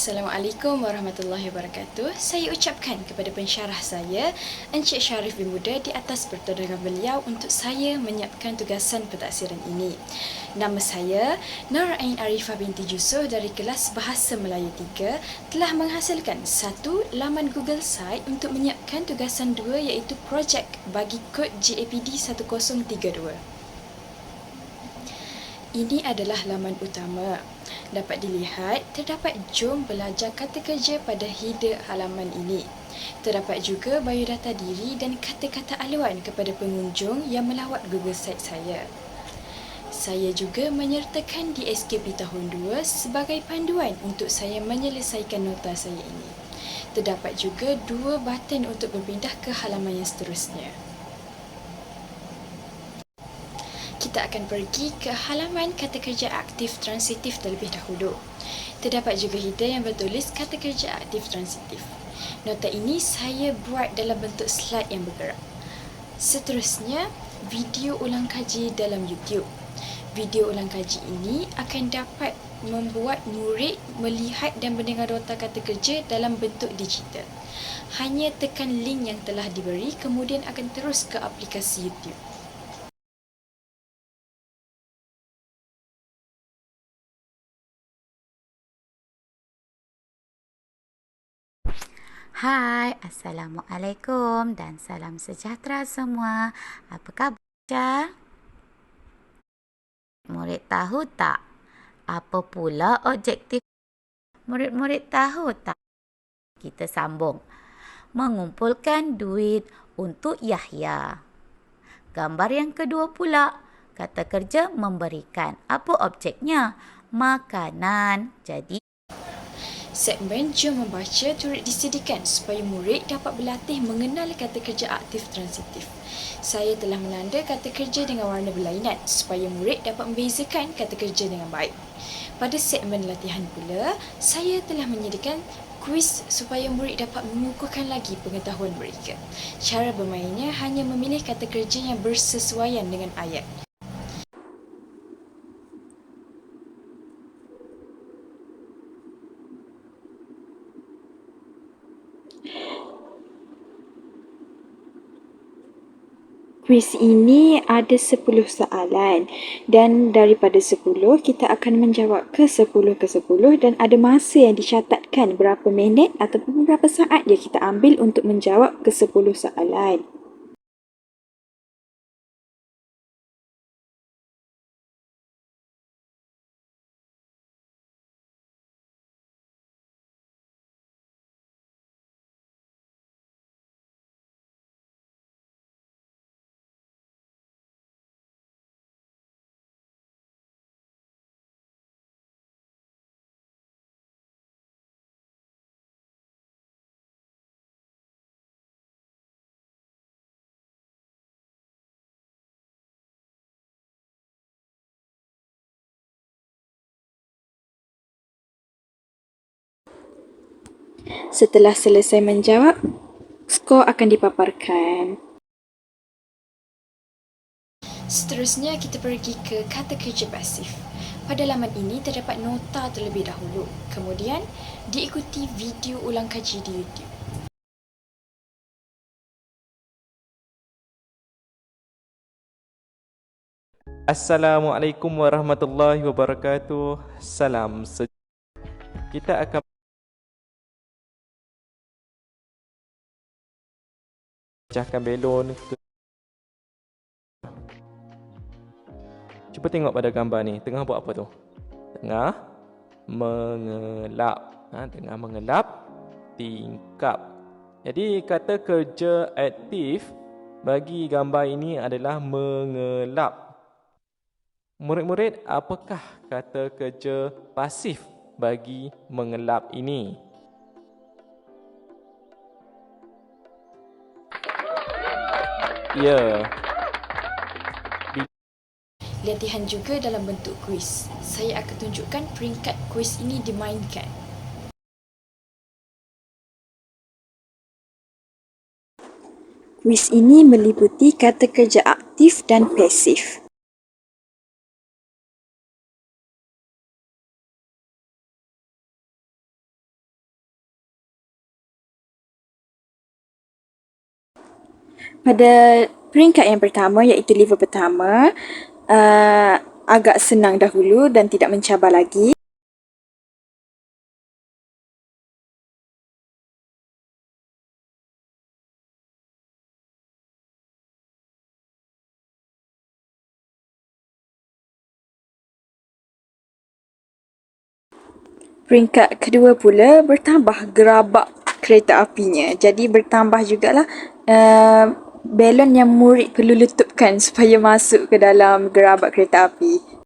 Assalamualaikum warahmatullahi wabarakatuh. Saya ucapkan kepada pensyarah saya, Encik Syarif bin Muda, di atas pertolongan beliau untuk saya menyiapkan tugasan pentaksiran ini. Nama saya, Nur Ain Arifah binti Jusuh dari kelas Bahasa Melayu 3, telah menghasilkan satu laman Google Site untuk menyiapkan tugasan 2 iaitu projek bagi kod GAPD 1032. Ini adalah laman utama. Dapat dilihat, terdapat jom belajar kata kerja pada header halaman ini. Terdapat juga biodata diri dan kata-kata aluan kepada pengunjung yang melawat Google Site saya. Saya juga menyertakan DSKP tahun 2 sebagai panduan untuk saya menyelesaikan nota saya ini. Terdapat juga 2 button untuk berpindah ke halaman yang seterusnya. Kita akan pergi ke halaman kata kerja aktif transitif terlebih dahulu. Terdapat juga header yang bertulis kata kerja aktif transitif. Nota ini saya buat dalam bentuk slide yang bergerak. Seterusnya, video ulang kaji dalam YouTube. Video ulang kaji ini akan dapat membuat murid melihat dan mendengar nota kata kerja dalam bentuk digital. Hanya tekan link yang telah diberi, kemudian akan terus ke aplikasi YouTube. Hai, Assalamualaikum dan salam sejahtera semua. Apa khabar? Murid tahu tak apa pula objektif? Murid-murid tahu tak? Kita sambung. Mengumpulkan duit untuk Yahya. Gambar yang kedua pula, kata kerja memberikan. Apa objeknya? Makanan. Jadi Segmen Jom Membaca turut disediakan supaya murid dapat berlatih mengenal kata kerja aktif transitif. Saya telah menanda kata kerja dengan warna berlainan supaya murid dapat membezakan kata kerja dengan baik. Pada segmen latihan pula, saya telah menyediakan kuis supaya murid dapat mengukuhkan lagi pengetahuan mereka. Cara bermainnya hanya memilih kata kerja yang bersesuaian dengan ayat. Kuis ini ada 10 soalan dan daripada 10 kita akan menjawab ke 10 dan ada masa yang dicatatkan berapa minit ataupun berapa saat yang kita ambil untuk menjawab ke 10 soalan. Setelah selesai menjawab, skor akan dipaparkan. Seterusnya, kita pergi ke kata kerja pasif. Pada laman ini terdapat nota terlebih dahulu. Kemudian, diikuti video ulang kaji di YouTube. Assalamualaikum warahmatullahi wabarakatuh. Salam sejahtera. Kita akan pecahkan belon ke... Cuba tengok pada gambar ni. Tengah buat apa tu? Tengah mengelap. Tengah mengelap tingkap. Jadi kata kerja aktif bagi gambar ini adalah mengelap. Murid-murid, apakah kata kerja pasif bagi mengelap ini? Ya. Latihan juga dalam bentuk kuis. Saya akan tunjukkan peringkat kuis ini dimainkan. Kuis ini meliputi kata kerja aktif dan pasif. Pada peringkat yang pertama iaitu level pertama, agak senang dahulu dan tidak mencabar lagi. Peringkat kedua pula bertambah gerabak kereta apinya. Jadi bertambah jugalah balon yang murid perlu letupkan supaya masuk ke dalam gerabak kereta api.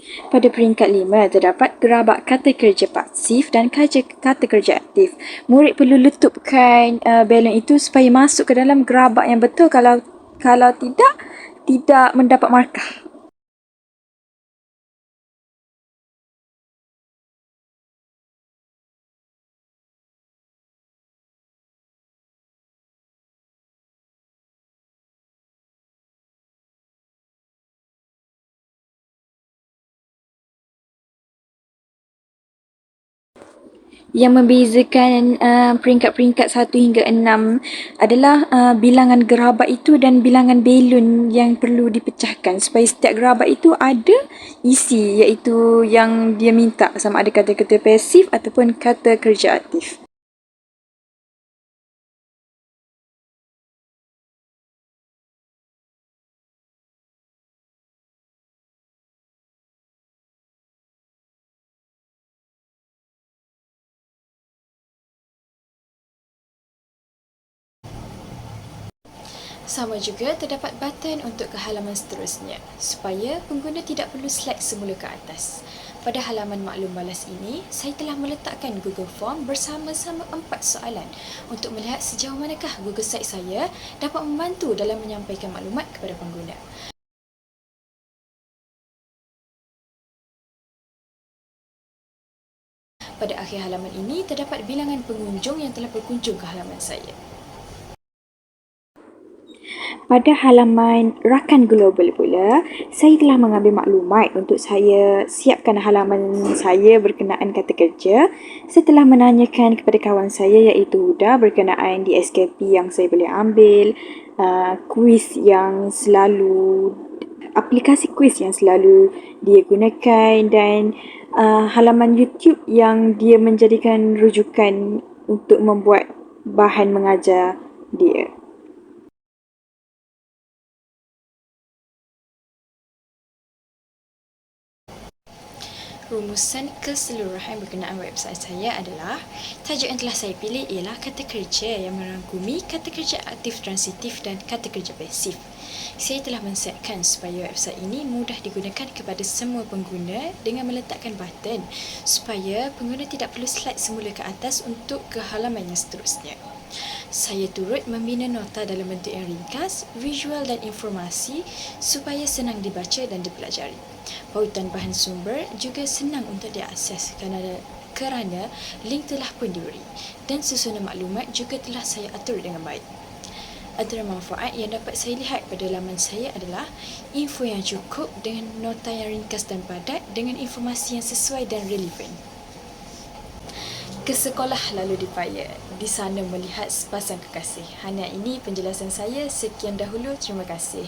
Pada peringkat 5 terdapat gerabak kata kerja pasif dan kata kerja aktif. Murid perlu letupkan balon itu supaya masuk ke dalam gerabak yang betul. Kalau tidak mendapat markah. Yang membezakan peringkat-peringkat 1 hingga 6 adalah bilangan gerabak itu dan bilangan belon yang perlu dipecahkan supaya setiap gerabak itu ada isi iaitu yang dia minta, sama ada kata-kata pasif ataupun kata kerja aktif. Sama juga terdapat button untuk ke halaman seterusnya supaya pengguna tidak perlu slide semula ke atas. Pada halaman maklum balas ini, saya telah meletakkan Google Form bersama-sama 4 soalan untuk melihat sejauh manakah Google Site saya dapat membantu dalam menyampaikan maklumat kepada pengguna. Pada akhir halaman ini, terdapat bilangan pengunjung yang telah berkunjung ke halaman saya. Pada halaman rakan global pula, saya telah mengambil maklumat untuk saya siapkan halaman saya berkenaan kata kerja setelah menanyakan kepada kawan saya iaitu Huda berkenaan di SKP yang saya boleh ambil, kuis yang selalu, aplikasi kuis yang selalu dia gunakan dan halaman YouTube yang dia menjadikan rujukan untuk membuat bahan mengajar dia. Rumusan keseluruhan berkenaan website saya adalah tajuk yang telah saya pilih ialah kata kerja yang merangkumi kata kerja aktif transitif dan kata kerja pasif. Saya telah mensetkan supaya website ini mudah digunakan kepada semua pengguna dengan meletakkan button supaya pengguna tidak perlu slide semula ke atas untuk ke halaman yang seterusnya. Saya turut membina nota dalam bentuk yang ringkas, visual dan informasi supaya senang dibaca dan dipelajari. Pautan bahan sumber juga senang untuk diakses kerana link telah pun diberi dan susunan maklumat juga telah saya atur dengan baik. Antara manfaat yang dapat saya lihat pada laman saya adalah info yang cukup dengan nota yang ringkas dan padat dengan informasi yang sesuai dan relevan. Ke sekolah lalu dipaya, di sana melihat sepasang kekasih. Hanya ini penjelasan saya. Sekian dahulu, terima kasih.